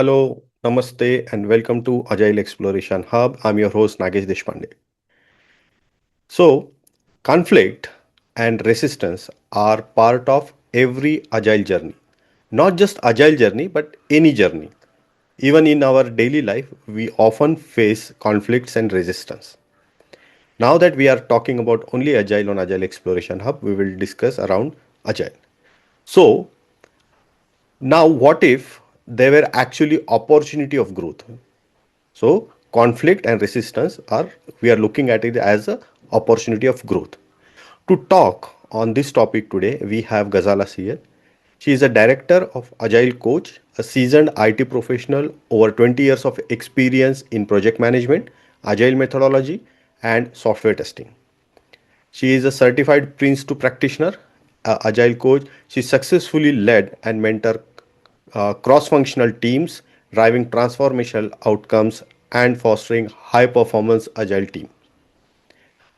Hello, namaste, and welcome to Agile Exploration Hub. I'm your host Nagesh Deshpande. So, conflict and resistance are part of every agile journey. Not just agile journey, but any journey. Even in our daily life, we often face conflicts and resistance. Now that we are talking about only agile on Agile Exploration Hub, we will discuss around agile. So, now what if there were actually opportunity of growth? So conflict and resistance are we are looking at it as a opportunity of growth. To talk on this topic today, we have Ghazala here. She is a director of Agile Coach, a seasoned IT professional, over 20 years of experience in project management, Agile methodology, and software testing. She is a certified Prince 2 practitioner, a Agile coach. She successfully led and mentored cross-functional teams, driving transformational outcomes and fostering high-performance Agile teams.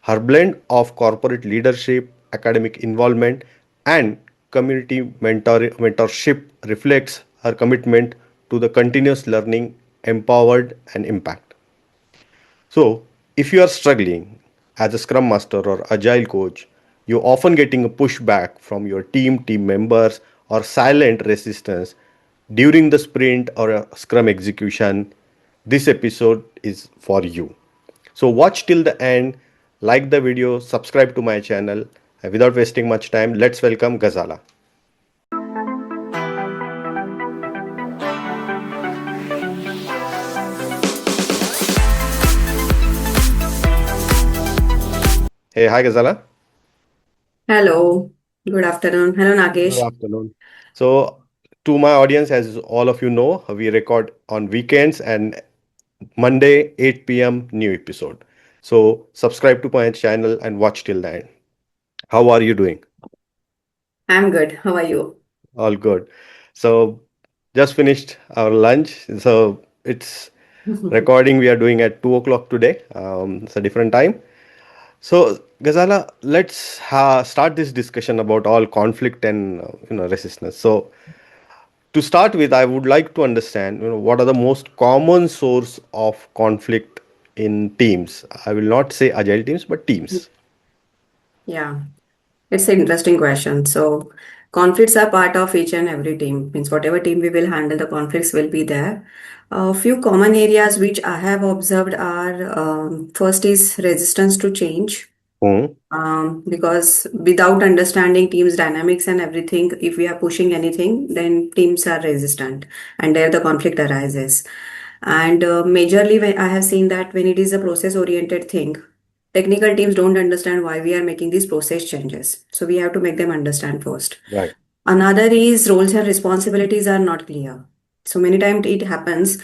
Her blend of corporate leadership, academic involvement, and community mentorship reflects her commitment to the continuous learning, empowered, and impact. So, if you are struggling as a Scrum Master or Agile coach, you're often getting a pushback from your team members, or silent resistance during the sprint or a Scrum execution. This episode is for you. So, watch till the end, like the video, subscribe to my channel. And without wasting much time, let's welcome Ghazala. Hey, hi Ghazala. Hello, good afternoon. Hello, Good Nagesh. afternoon. So, to my audience, as all of you know, we record on weekends and Monday, 8 p.m. new episode. So, subscribe to my channel and watch till the end. How are you doing? I'm good. How are you? All good. So, just finished our lunch. So, it's recording we are doing at 2 o'clock today. It's a different time. So, Gazala, let's start this discussion about all conflict and resistance. So, to start with, I would like to understand, what are the most common source of conflict in teams. I will not say agile teams, but teams. Yeah, it's an interesting question. So, conflicts are part of each and every team. Means whatever team we will handle, the conflicts will be there. A few common areas which I have observed are first is resistance to change. Hmm. Because without understanding teams dynamics and everything, if we are pushing anything, then teams are resistant, and there the conflict arises. And majorly, when I have seen that when it is a process oriented thing, technical teams don't understand why we are making these process changes, so we have to make them understand first. Right. Another is roles and responsibilities are not clear. So many times it happens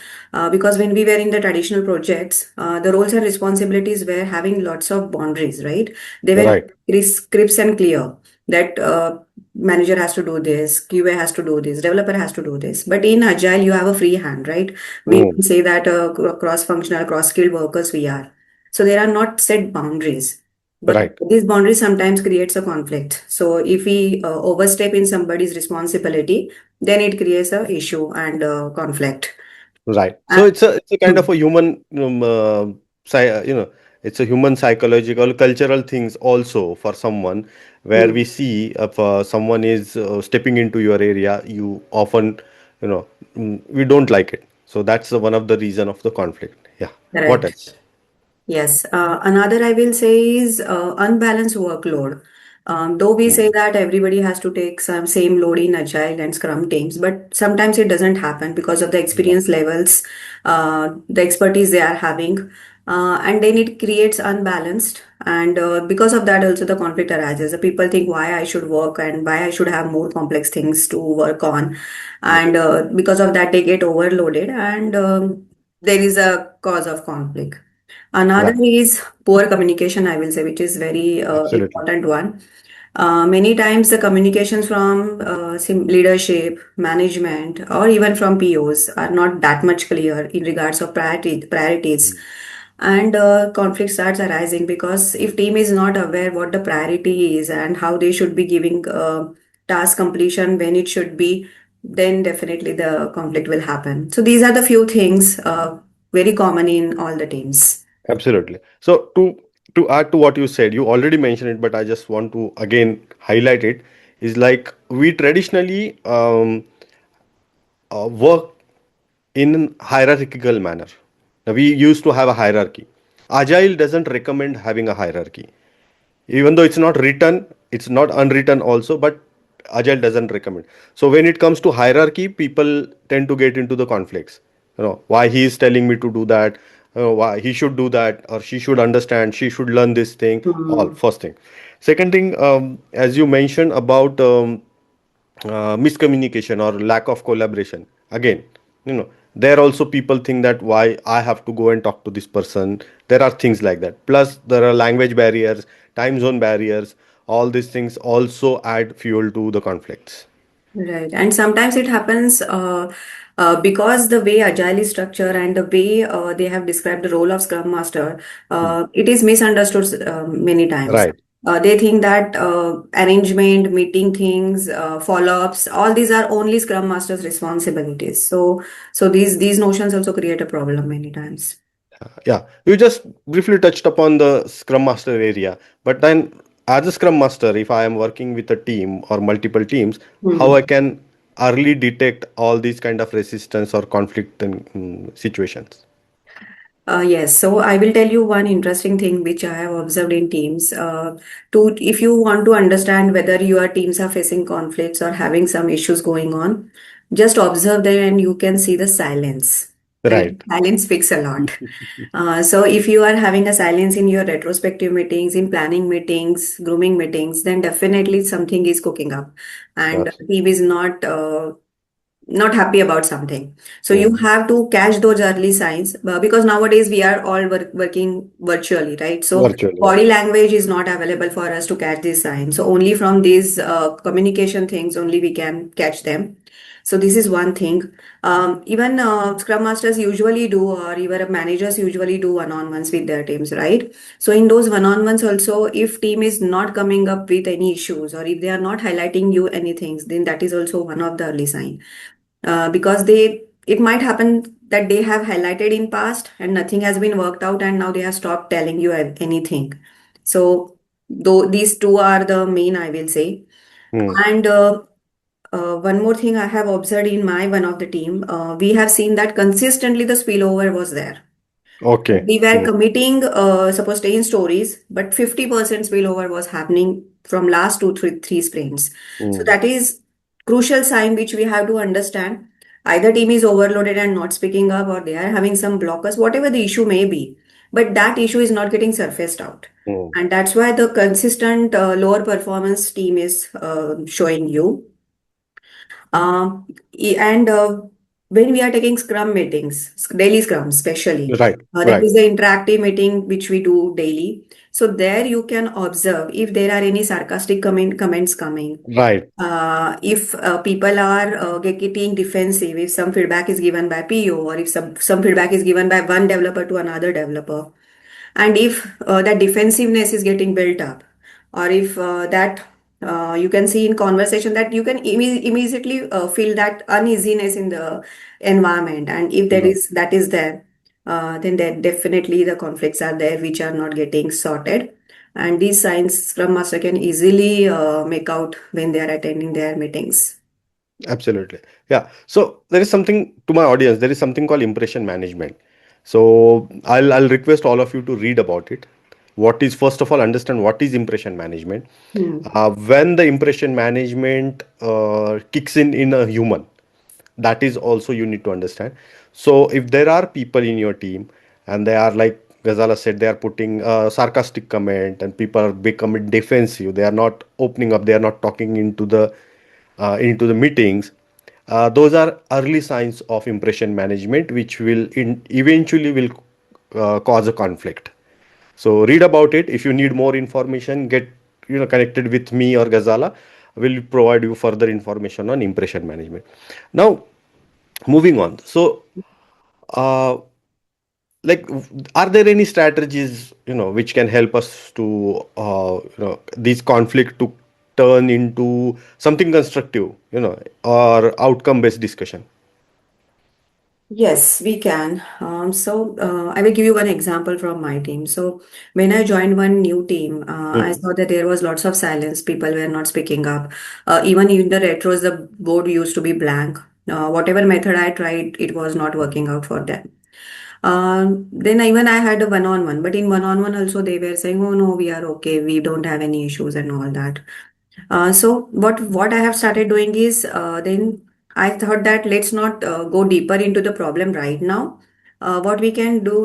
because when we were in the traditional projects, the roles and responsibilities were having lots of boundaries, right? They were Right. crisp and clear that manager has to do this, QA has to do this, developer has to do this. But in Agile, you have a free hand, right? We Hmm. can say that cross-functional, cross-skilled workers we are. So there are not set boundaries. But Right. these boundaries sometimes creates a conflict. So if we overstep in somebody's responsibility, then it creates a issue and conflict. Right. And, So it's a kind of hmm, a human, it's a human psychological, cultural things also for someone where we hmm, see if someone is stepping into your area, you often, you know, we don't like it. So that's one of the reason of the conflict. Yeah. What correct. else? Yes, another I will say is unbalanced workload. Though we say Hmm. that everybody has to take some same load in Agile and Scrum teams, but sometimes it doesn't happen because of the Right. experience levels, the expertise they are having, and then it creates unbalanced. And because of that, also the conflict arises. The people think why I should work and why I should have more complex things to work on, Hmm. and because of that, they get overloaded, and there is a cause of conflict. Another Right. is poor communication, I will say, which is very Absolutely. important one. Many times the communications from leadership, management, or even from POs are not that much clear in regards of priorities. Hmm. And conflict starts arising because if team is not aware what the priority is and how they should be giving task completion when it should be then definitely the conflict will happen. So these are the few things very common in all the teams. Absolutely. So to add to what you said, you already mentioned it, but I just want to again highlight it. Is like we traditionally work in hierarchical manner. Now, we used to have a hierarchy. Agile doesn't recommend having a hierarchy. Even though it's not written, it's not unwritten also, but Agile doesn't recommend. So when it comes to hierarchy, people tend to get into the conflicts. Why he is telling me to do that, why he should do that, or she should understand, she should learn this thing. All Hmm. first thing. Second thing, as you mentioned about miscommunication or lack of collaboration. Again, there also people think that why I have to go and talk to this person. There are things like that. Plus, there are language barriers, time zone barriers. All these things also add fuel to the conflicts. Right. And sometimes it happens because the way Agile is structured and the way they have described the role of Scrum Master, Hmm. it is misunderstood many times. Right. They think that arrangement, meeting things, follow-ups, all these are only Scrum Master's responsibilities. So these notions also create a problem many times. Yeah, you just briefly touched upon the Scrum Master area, but then as a Scrum Master, if I am working with a team or multiple teams, how I Hmm. can early detect all these kind of resistance or conflict situations? Yes, so I will tell you one interesting thing which I have observed in teams. To if you want to understand whether your teams are facing conflicts or having some issues going on, just observe them and you can see the silence. And Right. silence speaks a lot. So if you are having a silence in your retrospective meetings, in planning meetings, grooming meetings, then definitely something is cooking up, and Absolutely. team is not happy about something. So you Mm. have to catch those early signs because nowadays we are all working virtually, right? So Virtually, right. body language is not available for us to catch these signs. So only from these communication things only we can catch them. So this is one thing. Even Scrum Masters usually do, or even managers usually do one-on-ones with their teams, right? So in those one-on-ones also, if team is not coming up with any issues or if they are not highlighting you anything, then that is also one of the early sign because they it might happen that they have highlighted in past and nothing has been worked out and now they have stopped telling you anything. So though these two are the main, I will say. Mm. And one more thing I have observed in my one of the team, we have seen that consistently the spillover was there. Okay. We were Mm. committing, suppose 10 stories, but 50% spillover was happening from last two, three sprints. So Mm. that is crucial sign which we have to understand. Either team is overloaded and not speaking up, or they are having some blockers, whatever the issue may be. But that issue is not getting surfaced out. Mm. And that's why the consistent lower performance team is showing you. And when we are taking Scrum meetings, daily Scrum especially, Right. that Right. is the interactive meeting which we do daily. So there you can observe if there are any sarcastic comments coming. Right. If people are getting defensive, if some feedback is given by PO or if some feedback is given by one developer to another developer, and if that defensiveness is getting built up, or if that you can see in conversation that you can immediately feel that uneasiness in the environment, and if Mm. that is there, then there definitely the conflicts are there which are not getting sorted. And these signs Scrum Master can easily make out when they are attending their meetings. Absolutely. Yeah. So there is something to my audience. There is something called impression management. So I'll request all of you to read about it. What is first of all understand what is impression management. Hmm. When the impression management kicks in a human, that is also you need to understand. So if there are people in your team and they are like Gazala said, they are putting a sarcastic comment and people are becoming defensive. They are not opening up. They are not talking into the meetings. Those are early signs of impression management, which eventually will cause a conflict. So read about it. If you need more information, get connected with me or Gazala. Will provide you further information on impression management. Now, moving on. So, uh, are there any strategies which can help us to these conflict to turn into something constructive, or outcome based discussion? Yes, we can. I will give you one example from my team. So when I joined one new team, I Hmm. saw that there was lots of silence. People were not speaking up. Even in the retros, the board used to be blank. Whatever method I tried, it was not working out for them. Then even I had a one-on-one, but in one-on-one also they were saying, "Oh no, we are okay. We don't have any issues and all that." So what I have started doing is then I thought that let's not go deeper into the problem right now. What we can do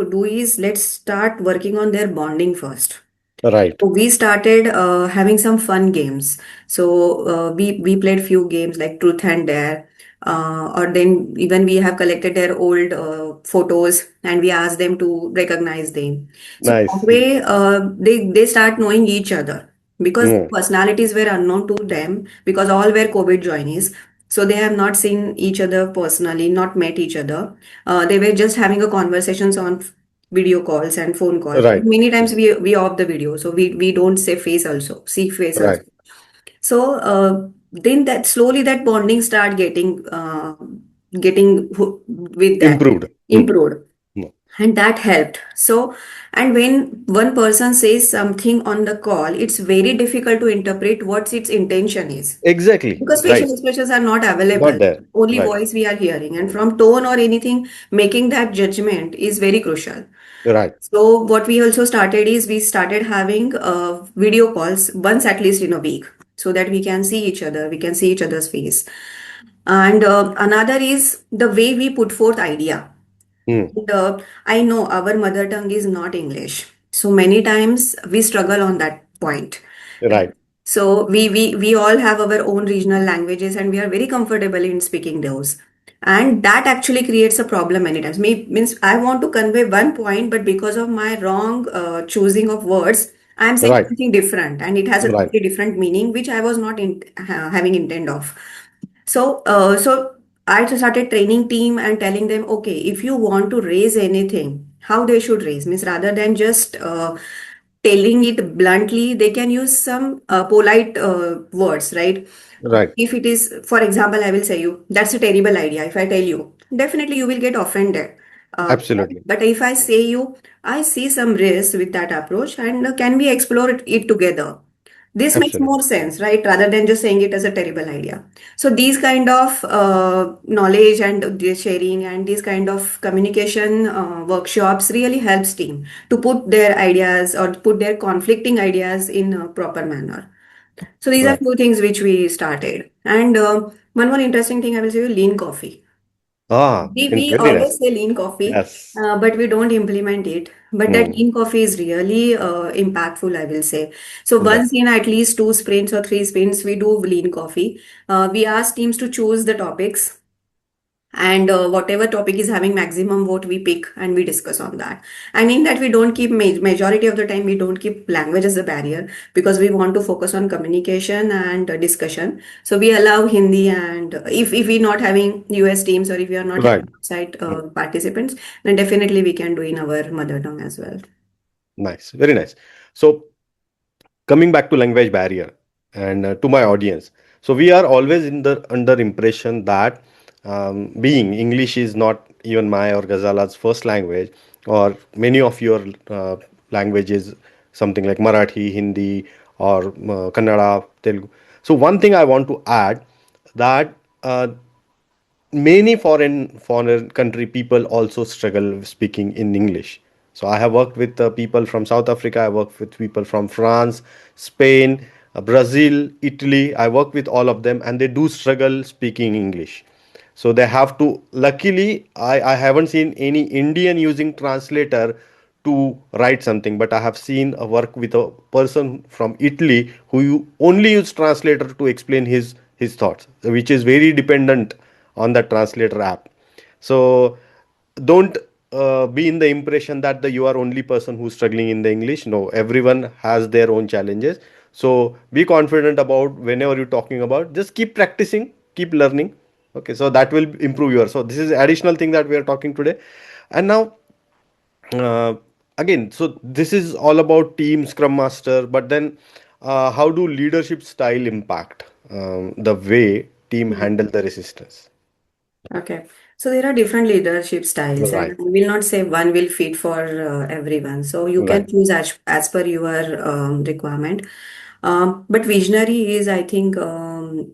is let's start working on their bonding first. Right. So we started having some fun games. So we played few games like Truth and Dare, or then even we have collected their old photos and we asked them to recognize them. So that Nice. way, they start knowing each other because Hmm. personalities were unknown to them because all were COVID joinees. So they have not seen each other personally, not met each other. They were just having a conversations on video calls and phone calls. Right. Many times we off the video, so we don't say face also, see face also. Right. So then that slowly that bonding start getting with that Improved. Hmm. improved, Hmm. and that helped. So and when one person says something on the call, it's very difficult to interpret what its intention is Exactly. because Right. facial expressions are not available, Not there. only Right. voice we are hearing, and from tone or anything, making that judgment is very crucial. Right. So what we also started is we started having video calls once at least in a week so that we can see each other, we can see each other's face. And another is the way we put forth idea. Hmm. And, I know our mother tongue is not English, so many times we struggle on that point. Right? Right. So we all have our own regional languages, and we are very comfortable in speaking those. And that actually creates a problem many times. Means I want to convey one point, but because of my wrong choosing of words, I am saying Right. something different, and it has a Right. totally different meaning, which I was not having intent of. So I just started training team and telling them, okay, if you want to raise anything, how they should raise means rather than just telling it bluntly, they can use some polite words, right? Right. If it is, for example, I will say you, that's a terrible idea. If I tell you, definitely you will get offended. Absolutely. But if I say you, I see some risk with that approach, and can we explore it together? This makes Absolutely. more sense, right? Rather than just saying it as a terrible idea. So these kind of knowledge and the sharing and these kind of communication workshops really helps team to put their ideas or put their conflicting ideas in a proper manner. So these are Right. few things which we started. And one more interesting thing I will say you, lean coffee. Ah, We very nice. always say lean coffee, Yes. but we don't implement it. But that Hmm. lean coffee is really impactful, I will say. So Right. once in at least two sprints or three sprints, we do lean coffee. We ask teams to choose the topics, and whatever topic is having maximum vote we pick and we discuss on that. And in that we don't keep majority of the time we don't keep language as a barrier because we want to focus on communication and discussion. So we allow Hindi, and if we're not having US teams or if we are not Right. having outside Hmm. participants, then definitely we can do in our mother tongue as well. Nice. Very nice. So coming back to language barrier and to my audience, so we are always in the under impression that being English is not even my or Ghazala's first language, or many of your languages, something like Marathi, Hindi, or Kannada, Telugu. So one thing I want to add, that uh, many foreign country people also struggle speaking in English. So I have worked with people from South Africa, I worked with people from France, Spain, Brazil, Italy. I work with all of them and they do struggle speaking English. So they have to, luckily I haven't seen any Indian using translator to write something, but I have seen a work with a person from Italy who only use translator to explain his thoughts, which is very dependent on that translator app. So don't be in the impression that you are only person who's struggling in the English. No, everyone has their own challenges. So be confident about whenever you're talking about, just keep practicing, keep learning. Okay, so that will improve your. So this is additional thing that we are talking today. And now uh, again, so this is all about team, Scrum Master, but then How do leadership style impact the way team handle the resistance? Okay. So there are different leadership styles, and Right, I will not say one will fit for everyone. So you can right. choose as per your requirement. But visionary is, I think,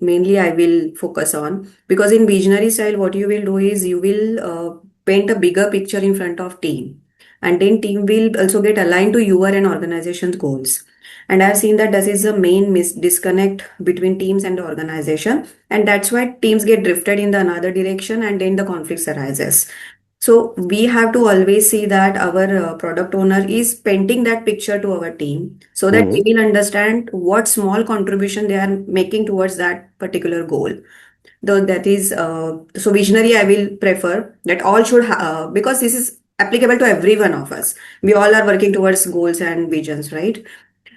mainly I will focus on, because in visionary style, what you will do is you will paint a bigger picture in front of team, and then team will also get aligned to your and organization's goals. And I've seen that this is the main disconnect between teams and the organization, and that's why teams get drifted in the another direction, and then the conflicts arises. So we have to always see that our product owner is painting that picture to our team, so that they Mhm. will understand what small contribution they are making towards that particular goal. Though that is so visionary, I will prefer that all should because this is applicable to every one of us. We all are working towards goals and visions, right?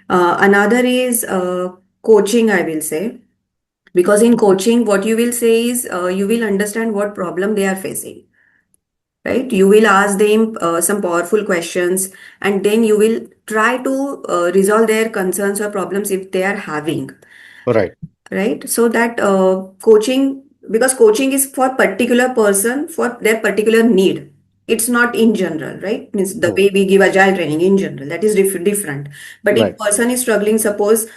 Another is coaching, I will say, because in coaching, what you will say is you will understand what problem they are facing, right? You will ask them some powerful questions, and then you will try to resolve their concerns or problems if they are having, Right. right? So that coaching, because coaching is for particular person for their particular need, it's not in general, right? Means the Mm. way we give agile training in general, that is different. But if Right, person is struggling, suppose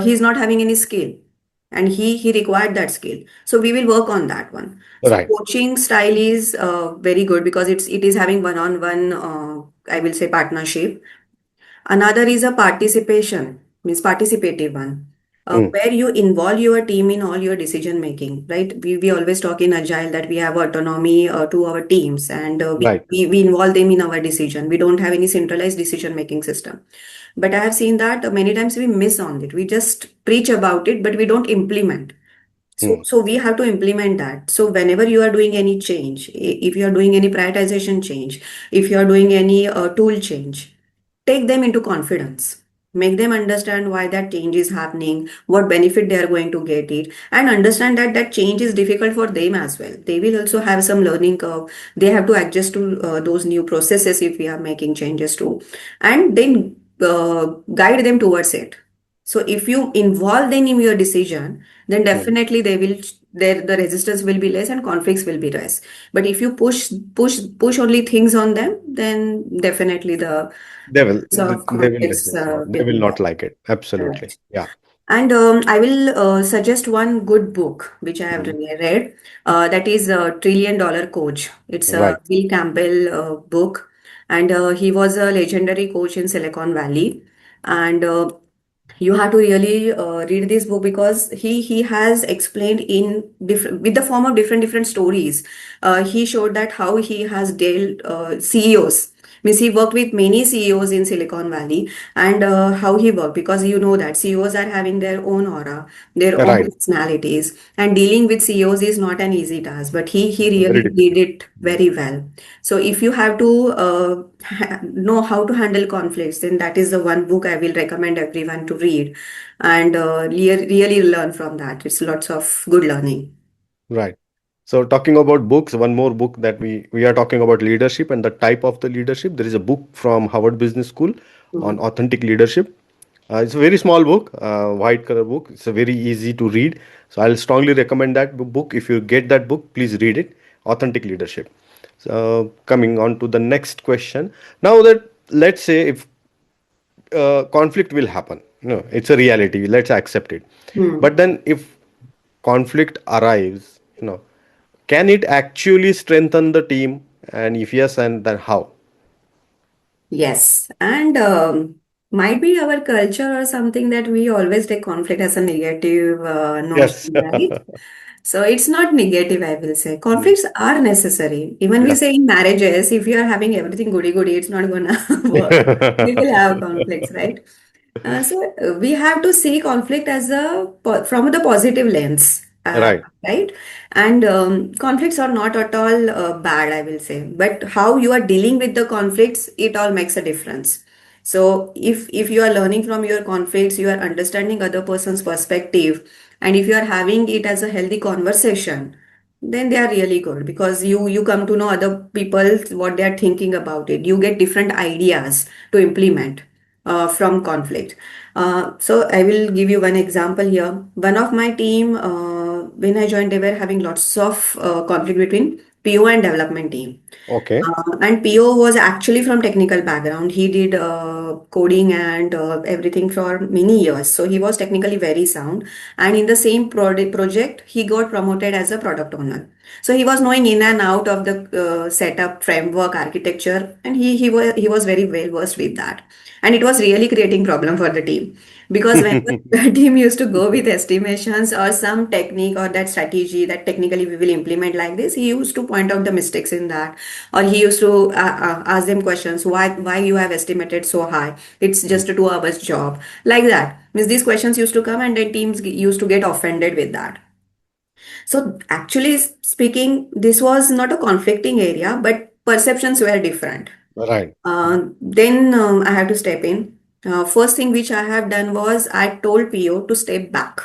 he is not having any skill, and he required that skill, so we will work on that one. So right. coaching style is very good because it is having one on one, I will say, partnership. Another is a participation, means participative one, Mm. where you involve your team in all your decision making, right? We always talk in Agile that we have autonomy to our teams, and Right. we involve them in our decision. We don't have any centralized decision making system. But I have seen that many times we miss on it. We just preach about it, but we don't implement. So, Mm. so we have to implement that. So whenever you are doing any change, if you are doing any prioritization change, if you are doing any tool change, take them into confidence. Make them understand why that change is happening, what benefit they are going to get it, and understand that that change is difficult for them as well. They will also have some learning curve. They have to adjust to those new processes if we are making changes too, and then guide them towards it. So if you involve them in your decision, then Mm. definitely they will the resistance will be less and conflicts will be less. But if you push only things on them, then definitely the They will conflicts resist. They will will be not there. like it. Absolutely. Correct. Yeah. And I will suggest one good book which I have Mm. read. That is $1 Trillion Coach. It's a Right. Bill Campbell book, and he was a legendary coach in Silicon Valley. And you have to really read this book because he has explained in different with the form of different stories. He showed that how he has dealt CEOs, means he worked with many CEOs in Silicon Valley, and how he worked, because you know that CEOs are having their own aura, their own Right. personalities, and dealing with CEOs is not an easy task, but he Very really did difficult. it very well. So if you have to know how to handle conflicts, then that is the one book I will recommend everyone to read, and really learn from that. It's lots of good learning. Right. So talking about books, one more book that we are talking about leadership and the type of the leadership. There is a book from Harvard Business School on Mhm. authentic leadership. It's a very small book, white color book. It's a very easy to read. So I'll strongly recommend that book. If you get that book, please read it. Authentic leadership. So coming on to the next question. Now that let's say if conflict will happen, no, it's a reality. Let's accept it. Hmm. But then if conflict arrives, can it actually strengthen the team? And if yes, and then how? Yes, and might be our culture or something that we always take conflict as a negative Yes. notion, right? So it's not negative, I will say. Mm. Conflicts are necessary. Even we Yes. say in marriages, if you are having everything goody goody, it's not gonna work. We will have conflicts, right? So we have to see conflict as from the positive lens, Right. right? And conflicts are not at all bad, I will say. But how you are dealing with the conflicts, it all makes a difference. So if you are learning from your conflicts, you are understanding other person's perspective, and if you are having it as a healthy conversation, then they are really good, because you come to know other people what they are thinking about it. You get different ideas to implement. from conflict. So I will give you one example here. One of my team, when I joined, they were having lots of conflict between PO and development team. Okay. And PO was actually from technical background. He did coding and everything for many years. So he was technically very sound. And in the same project, he got promoted as a product owner. So he was knowing in and out of the setup, framework, architecture, and he was very well versed with that. And it was really creating problem for the team because when the team used to go with estimations or some technique or that strategy that technically we will implement like this, he used to point out the mistakes in that, or he used to ask them questions, why you have estimated so high, it's just a 2 hours job, like that. Means these questions used to come and then teams used to get offended with that. So actually speaking, this was not a conflicting area, but perceptions were different. Right. Then I have to step in. First thing which I have done was I told PO to step back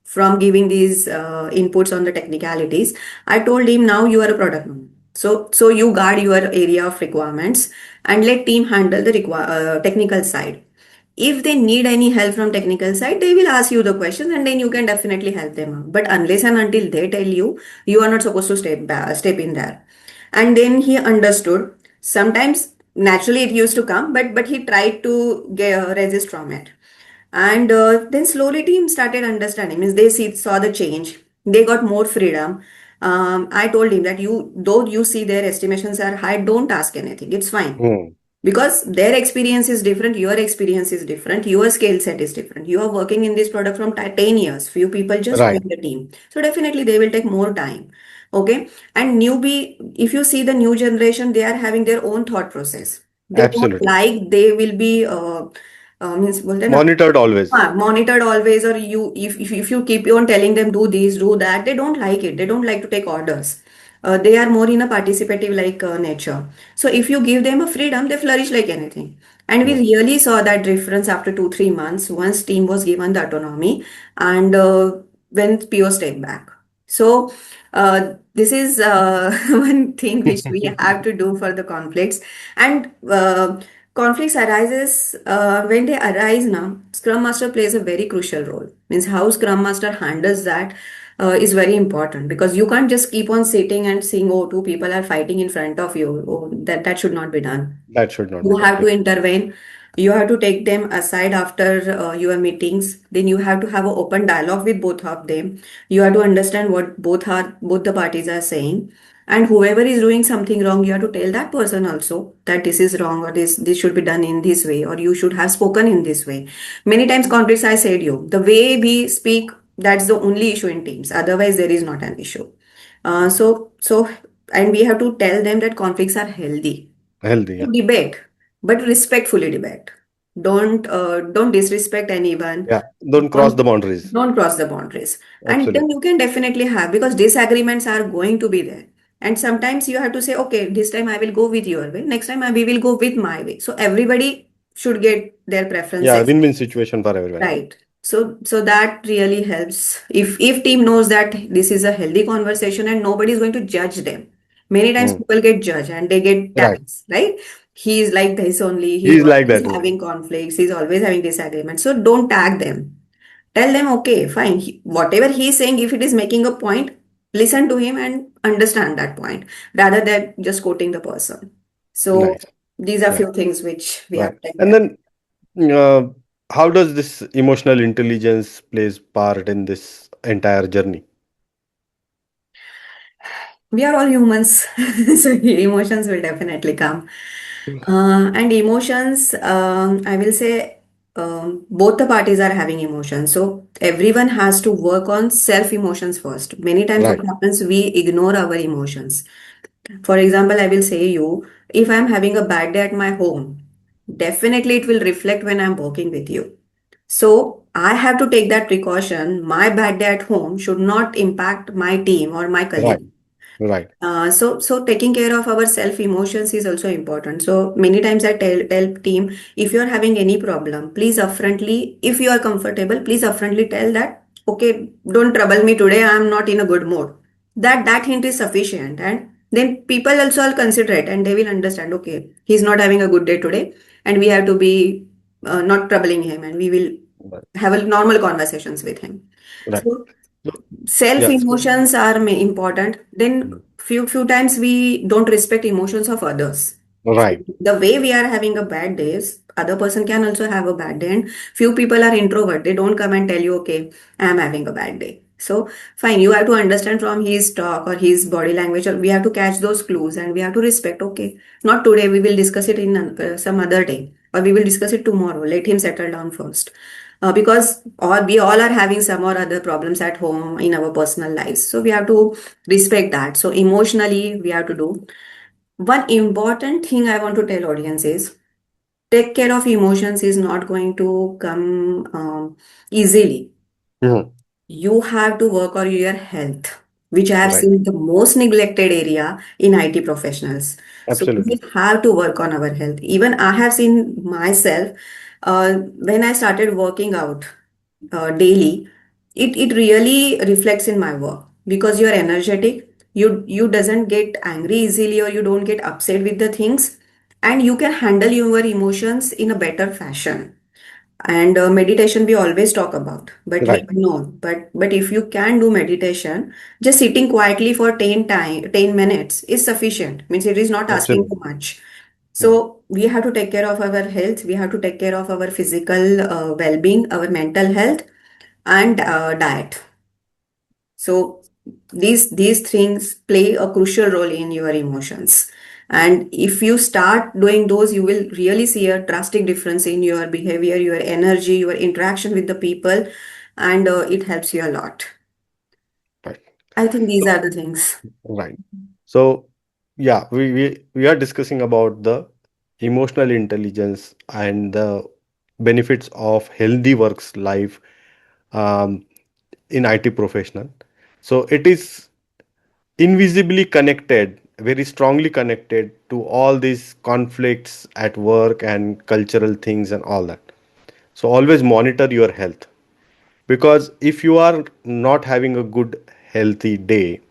from giving these inputs on the technicalities. I told him, now you are a product owner. So you guard your area of requirements and let team handle the technical side. If they need any help from technical side, they will ask you the questions and then you can definitely help them out. But unless and until they tell you, you are not supposed to step in there. And then he understood. Sometimes naturally it used to come, but he tried to resist from it. And then slowly team started understanding. Means saw the change. They got more freedom. I told him that though you see their estimations are high, don't ask anything. It's fine Hmm. because their experience is different, your experience is different, your skill set is different. You are working in this product from 10 years, few people just Right. join the team, so definitely they will take more time. Okay. And newbie, if you see the new generation, they are having their own thought process. They don't Absolutely. like they will be means बोलते हैं ना, Monitored always. monitored always, or you if you keep on telling them do this do that, they don't like it, they don't like to take orders. They are more in a participative like nature. So if you give them a freedom, they flourish like anything. And we Hmm. really saw that difference after 2 3 months once team was given the autonomy and when PO stepped back. So this is one thing which we have to do for the conflicts. And conflicts arises when they arise now. Scrum Master plays a very crucial role. Means how Scrum Master handles that is very important because you can't just keep on sitting and seeing, oh, two people are fighting in front of you. Oh, that should not be done. That should not be You done. have to intervene. You have to take them aside after your meetings. Then you have to have an open dialogue with both of them. You have to understand what both the parties are saying. And whoever is doing something wrong, you have to tell that person also that this is wrong, or this should be done in this way, or you should have spoken in this way. Many times conflicts, I said you, the way we speak, that's the only issue in teams. Otherwise, there is not an issue. So and we have to tell them that conflicts are healthy. Healthy. Yeah. Debate, but respectfully debate. Don't disrespect anyone. Yeah. Don't cross Don't the boundaries. don't cross the boundaries. And then Absolutely. you can definitely have, because disagreements are going to be there. And sometimes you have to say, okay, this time I will go with your way. Next time we will go with my way. So everybody should get their Yeah. preferences. Win-win situation for everyone. Right. So that really helps. If team knows that this is a healthy conversation and nobody is going to judge them. Many times Hmm. people get judged and they get Right. tags, right? He is like this only. He's He's like always that only. having conflicts. He's always having disagreements. So don't tag them. Tell them, okay, fine. Whatever he's saying, if it is making a point, listen to him and understand that point rather than just quoting the person. So Nice. these are Right. few things which we Right. have to take And care. then, uh, how does this emotional intelligence plays part in this entire journey? We are all humans, so emotions will definitely come. And emotions, I will say, both the parties are having emotions. So everyone has to work on self emotions first. Many times, what Right. happens, we ignore our emotions. For example, I will say you, if I'm having a bad day at my home, definitely it will reflect when I'm working with you. So I have to take that precaution. My bad day at home should not impact my team or my Right. colleague. Right. So taking care of our self emotions is also important. So many times I tell team, if you are having any problem, please upfrontly, if you are comfortable, please upfrontly tell that, okay, don't trouble me today. I am not in a good mood. That hint is sufficient, and then people also will consider it and they will understand. Okay, he's not having a good day today, and we have to be. not troubling him, and we will Right. have a normal conversations with him. Right. So So, self yeah. So, emotions are important. Then mm, few times we don't respect emotions of others. So right. the way we are having a bad days, other person can also have a bad day. And few people are introvert, they don't come and tell you, okay, I am having a bad day. So fine, you have to understand from his talk or his body language, or we have to catch those clues and we have to respect, okay, not today, we will discuss it in some other day, or we will discuss it tomorrow, let him settle down first. Because we all are having some or other problems at home in our personal lives, so we have to respect that. So emotionally we have to do. One important thing I want to tell audience is, take care of emotions is not going to come easily. Mhm. You have to work on your health, which I have Right. seen the most neglected area in IT professionals. So we Absolutely. have to work on our health. Even I have seen myself, when I started working out daily, it really reflects in my work, because you're energetic, you doesn't get angry easily, or you don't get upset with the things, and you can handle your emotions in a better fashion. And meditation we always talk about, but we Right. ignore. But if you can do meditation, just sitting quietly for 10 minutes is sufficient, means it is not asking Absolutely. too much. Mm. So we have to take care of our health, we have to take care of our physical well-being, our mental health, and diet. So these things play a crucial role in your emotions. And if you start doing those, you will really see a drastic difference in your behavior, your energy, your interaction with the people, and it helps you a lot. Right. I think these So, are the things. right. So, yeah, we are discussing about the emotional intelligence and the benefits of healthy works life, um, in IT professional. So it is invisibly connected, very strongly connected to all these conflicts at work and cultural things and all that. So always monitor your health, because if you are not having a good healthy day,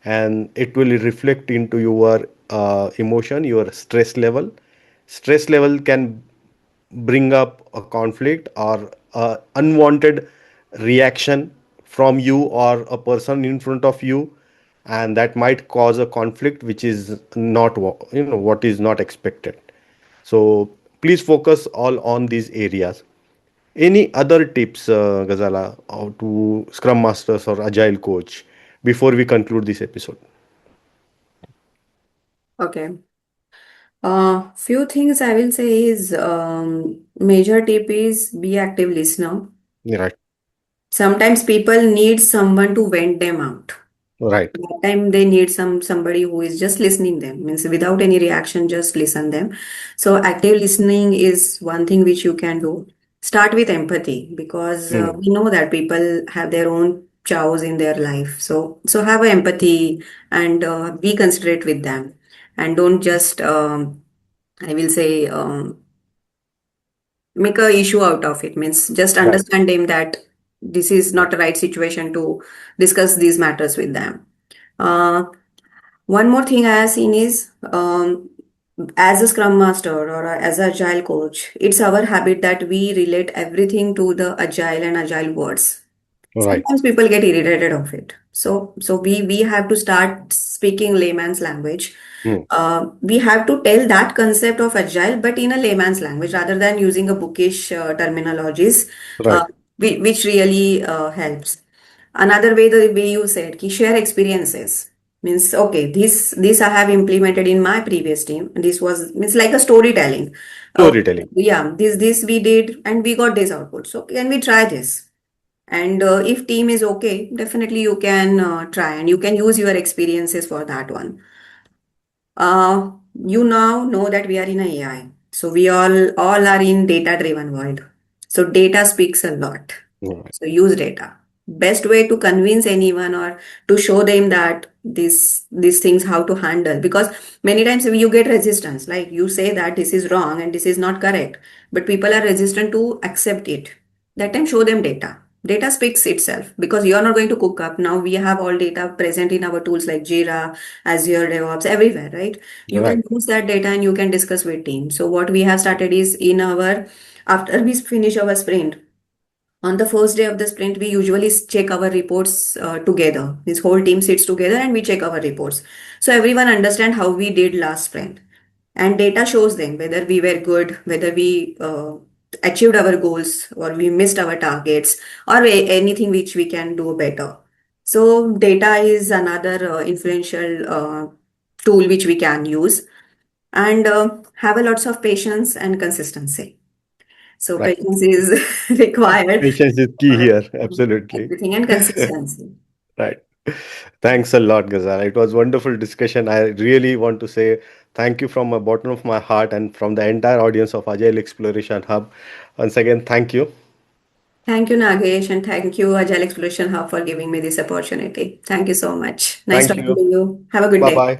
and it will reflect into your emotion, your stress level can bring up a conflict or a unwanted reaction from you or a person in front of you, and that might cause a conflict which is not what is not expected. So please focus all on these areas. Any other tips, Gazala, to Scrum Masters or Agile coach before we conclude this episode? Okay. Few things I will say is, major tip is be active listener. Right, Sometimes people need someone to vent them out. right. That time they need somebody who is just listening them, means without any reaction, just listen them. So active listening is one thing which you can do. Start with empathy, because Mm, we know that people have their own chows in their life. So have a empathy, and be considerate with them, and don't just I will say, make a issue out of it, means just right, understand them that this is right, not the right situation to discuss these matters with them. One more thing I have seen is, as a Scrum Master or as a Agile coach, it's our habit that we relate everything to the Agile and Agile words. right. Sometimes people get irritated of it. So we have to start speaking layman's language. Mm, We have to tell that concept of agile, but in a layman's language rather than using a bookish terminologies, uh, right. which really helps. Another way, the way you said, ki share experiences, means okay, this I have implemented in my previous team. This was means like a storytelling. Okay, Storytelling. yeah, this we did and we got this output. So can we try this? And if team is okay, definitely you can try, and you can use your experiences for that one. You now know that we are in a AI. So we all are in data driven world. So data speaks a lot. Right, So use data. Best way to convince anyone or to show them that these things how to handle, because many times you get resistance, like you say that this is wrong and this is not correct, but people are resistant to accept it. That time show them data. Data speaks itself because you are not going to cook up. Now we have all data present in our tools like Jira, Azure, DevOps, everywhere, right? You can Right. use that data and you can discuss with team. So what we have started is after we finish our sprint, on the first day of the sprint, we usually check our reports together. This whole team sits together and we check our reports. So everyone understand how we did last sprint. And data shows them whether we were good, whether we achieved our goals or we missed our targets or anything which we can do better. So data is another influential tool which we can use and have a lots of patience and consistency. So Right. patience is required Patience is key for here. Absolutely. everything and consistency. Right. Thanks a lot, Gazal. It was wonderful discussion. I really want to say thank you from the bottom of my heart and from the entire audience of Agile Exploration Hub. Once again, thank you. Thank you, Nagesh, and thank you, Agile Exploration Hub, for giving me this opportunity. Thank you so much. Nice Thank talking you. to you. Have a good Bye day. bye.